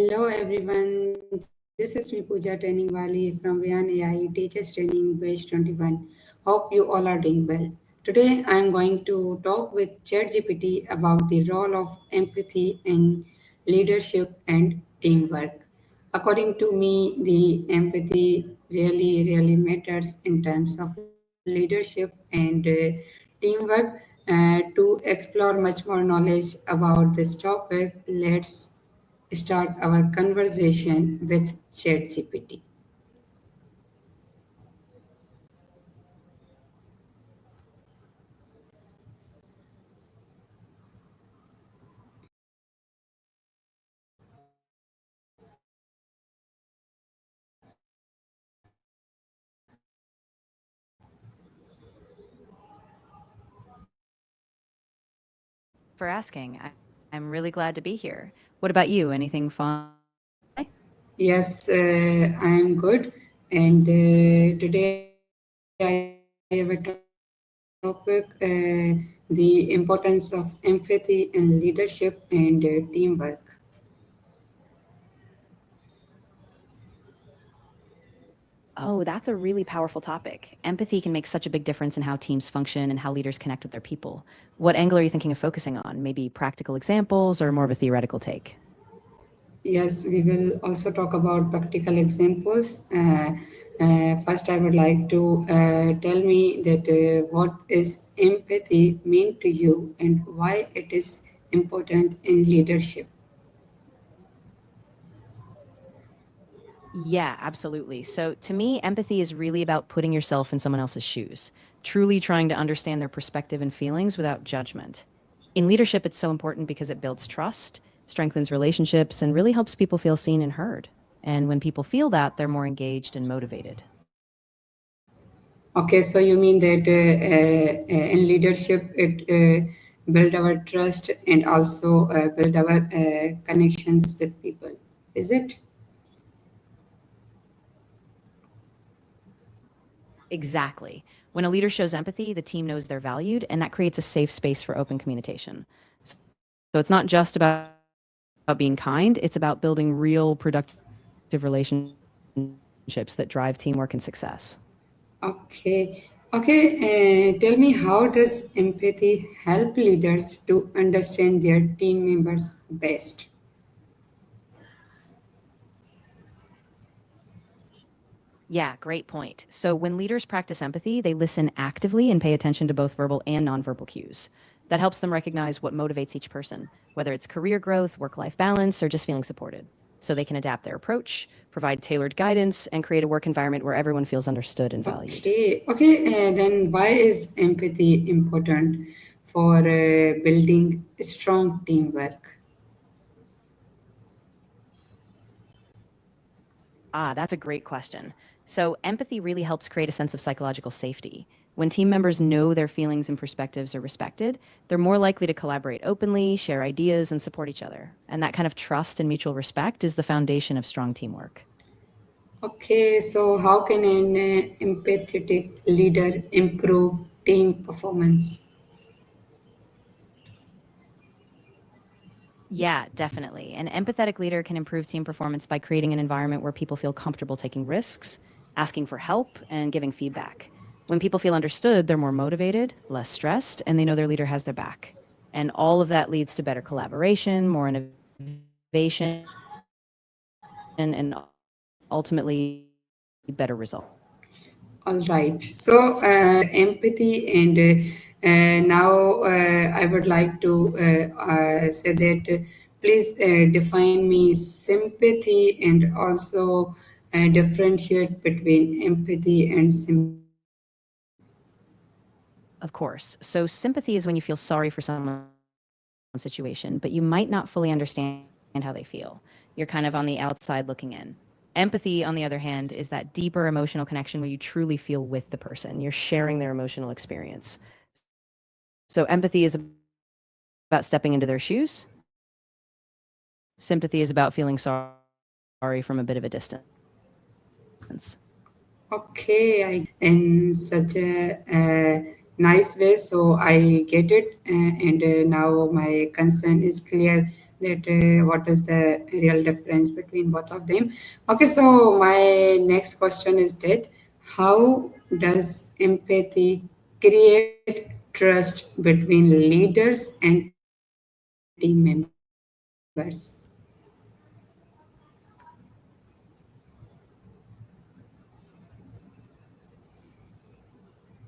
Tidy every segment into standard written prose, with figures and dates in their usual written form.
Hello everyone, this is me Pooja Training Wali from Rehan AI Teachers Training Batch 21. Hope you all are doing well. Today I am going to talk with ChatGPT about the role of empathy in leadership and teamwork. According to me, the empathy really matters in terms of leadership and teamwork. To explore much more knowledge about this topic, let's start our conversation with ChatGPT. For asking. I'm really glad to be here. What about you? Anything fun? Yes, I am good, and today I have a topic the importance of empathy in leadership and teamwork. Oh, that's a really powerful topic. Empathy can make such a big difference in how teams function and how leaders connect with their people. What angle are you thinking of focusing on? Maybe practical examples or more of a theoretical take? Yes, we will also talk about practical examples. First, I would like to tell me that what is empathy mean to you and why it is important in leadership. Yeah, absolutely. So to me, empathy is really about putting yourself in someone else's shoes, truly trying to understand their perspective and feelings without judgment. In leadership, it's so important because it builds trust, strengthens relationships, and really helps people feel seen and heard. And when people feel that, they're more engaged and motivated. Okay, so you mean that in leadership it build our trust and also build our connections with people. Is it? Exactly. When a leader shows empathy, the team knows they're valued, and that creates a safe space for open communication. So it's not just about being kind, it's about building real, productive relationships that drive teamwork and success. Okay. Okay, tell me, how does empathy help leaders to understand their team members best? Yeah, great point. So when leaders practice empathy, they listen actively and pay attention to both verbal and nonverbal cues. That helps them recognize what motivates each person, whether it's career growth, work life balance, or just feeling supported. So they can adapt their approach, provide tailored guidance, and create a work environment where everyone feels understood and valued. Okay, then why is empathy important for building strong teamwork? That's a great question. So, empathy really helps create a sense of psychological safety. When team members know their feelings and perspectives are respected, they're more likely to collaborate openly, share ideas, and support each other. And that kind of trust and mutual respect is the foundation of strong teamwork. Okay, so how can an empathetic leader improve team performance? Yeah, definitely. An empathetic leader can improve team performance by creating an environment where people feel comfortable taking risks, asking for help, and giving feedback. When people feel understood, they're more motivated, less stressed, and they know their leader has their back. And all of that leads to better collaboration, more innovation, and ultimately better results. All right. So, empathy, and now I would like to say that please define me sympathy and also differentiate between empathy and sympathy. Of course. So sympathy is when you feel sorry for someone's situation, but you might not fully understand how they feel. You're kind of on the outside looking in. Empathy, on the other hand, is that deeper emotional connection where you truly feel with the person. You're sharing their emotional experience. So empathy is about stepping into their shoes. Sympathy is about feeling sorry from a bit of a distance. Okay, I in such a nice way, so I get it, and now my concern is clear. that what is the real difference between both of them. Okay, so my next question is that how does empathy create trust between leaders and team members?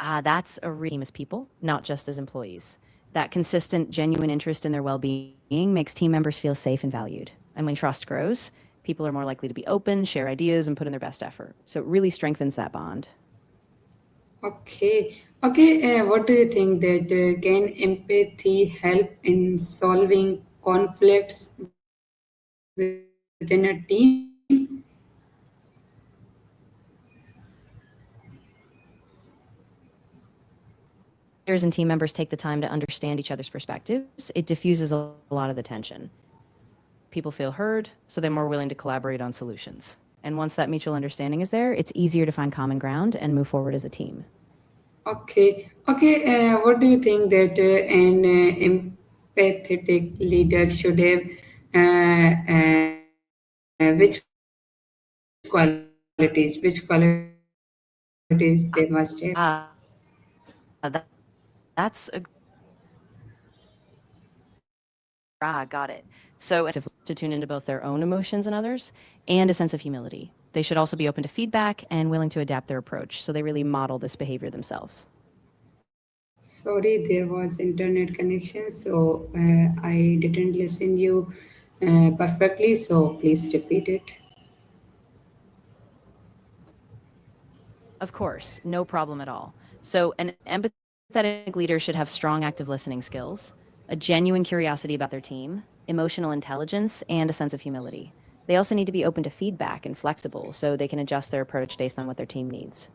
That's a real team as people, not just as employees. That consistent, genuine interest in their well being makes team members feel safe and valued. And when trust grows, people are more likely to be open, share ideas, and put in their best effort. So it really strengthens that bond. Okay, okay. What do you think that can empathy help in solving conflicts within a team? Leaders and team members take the time to understand each other's perspectives, it diffuses a lot of the tension. People feel heard, so they're more willing to collaborate on solutions. And once that mutual understanding is there, it's easier to find common ground and move forward as a team. Okay, okay. What do you think that an empathetic leader should have? Which qualities? Which qualities they must have? That's a got it. So to tune into both their own emotions and others, and a sense of humility. They should also be open to feedback and willing to adapt their approach, so they really model this behavior themselves. Sorry, there was internet connection, so I didn't listen you perfectly. So please repeat it. Of course, no problem at all. So, an empathetic leader should have strong active listening skills, a genuine curiosity about their team, emotional intelligence, and a sense of humility. They also need to be open to feedback and flexible so they can adjust their approach based on what their team needs.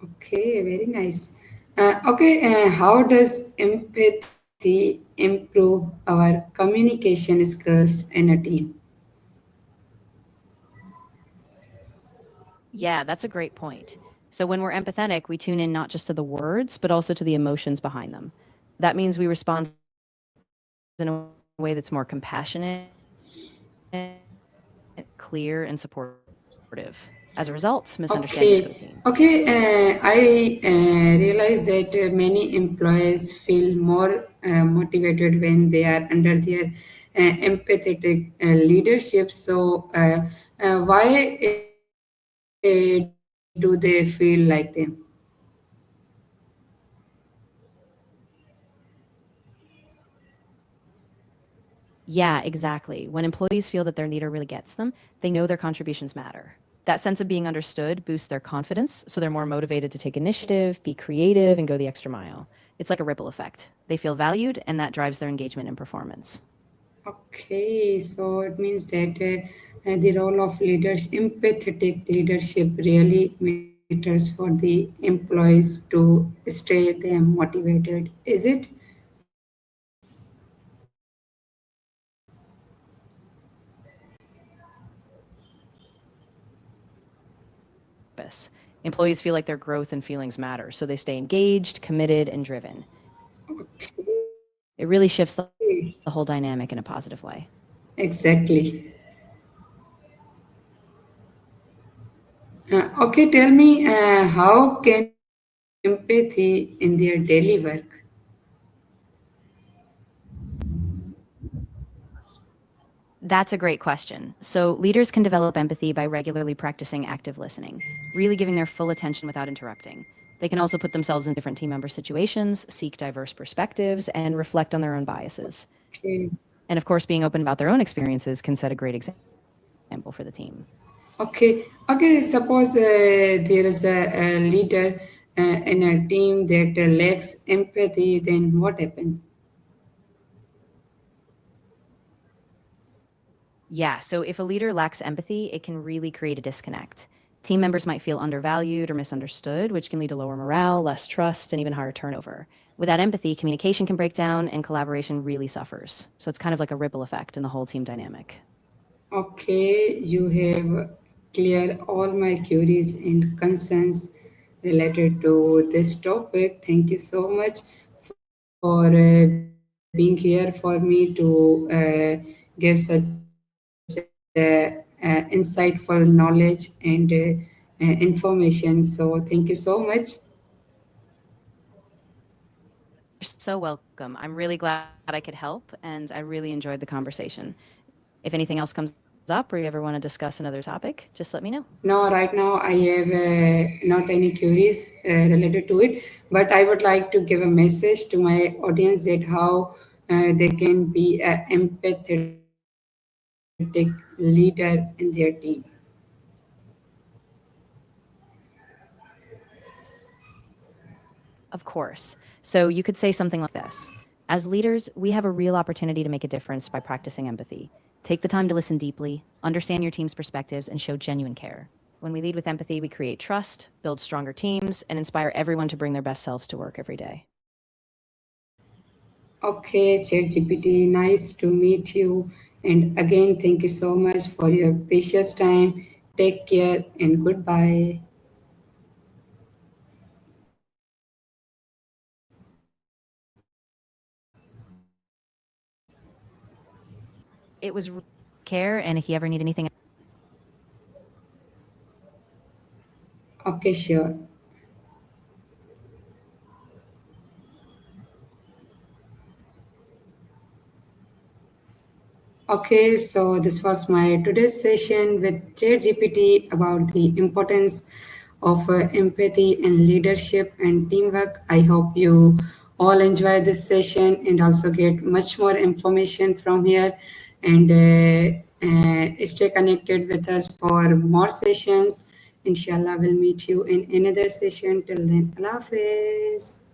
Okay, very nice. Okay, how does empathy improve our communication skills in a team? Yeah, that's a great point. So, when we're empathetic, we tune in not just to the words, but also to the emotions behind them. That means we respond in a way that's more compassionate, clear, and supportive. As a result, misunderstandings go to team. Okay, okay. I realize that many employees feel more motivated when they are under their empathetic leadership. So, why do they feel like them? Yeah, exactly. When employees feel that their leader really gets them, they know their contributions matter. That sense of being understood boosts their confidence, so they're more motivated to take initiative, be creative, and go the extra mile. It's like a ripple effect. They feel valued, and that drives their engagement and performance. Okay, so it means that the role of leaders, empathetic leadership, really matters for the employees to stay them motivated. Is it? Purpose. Employees feel like their growth and feelings matter, so they stay engaged, committed, and driven. It really shifts the whole dynamic in a positive way. Exactly. Okay, tell me, how can leaders show empathy in their daily work? That's a great question. So, leaders can develop empathy by regularly practicing active listening, really giving their full attention without interrupting. They can also put themselves in different team member situations, seek diverse perspectives, and reflect on their own biases. Okay. And of course, being open about their own experiences can set a great example for the team. Okay. Okay. Suppose there is a leader in a team that lacks empathy, then what happens? Yeah, so if a leader lacks empathy, it can really create a disconnect. Team members might feel undervalued or misunderstood, which can lead to lower morale, less trust, and even higher turnover. Without empathy, communication can break down and collaboration really suffers. So it's kind of like a ripple effect in the whole team dynamic. Okay, you have cleared all my queries and concerns related to this topic. Thank you so much for being being here for me to give such insightful knowledge and information. So, thank you so much. You're so welcome. I'm really glad I could help, and I really enjoyed the conversation. If anything else comes up or you ever want to discuss another topic, just let me know. No, right now I have not any queries related to it, but I would like to give a message to my audience that how they can be an empathetic leader in their team. Of course. So you could say something like this. As leaders, we have a real opportunity to make a difference by practicing empathy. Take the time to listen deeply, understand your team's perspectives, and show genuine care. When we lead with empathy, we create trust, build stronger teams, and inspire everyone to bring their best selves to work every day. Okay, ChatGPT, nice to meet you. And again, thank you so much for your precious time. Take care and goodbye. It was care, and if you ever need anything Okay, sure. Okay, so this was my today's session with ChatGPT about the importance of empathy and leadership and teamwork. I hope you all enjoy this session and also get much more information from here and stay connected with us for more sessions. Inshallah, we'll meet you in another session. Till then, Allah Hafiz.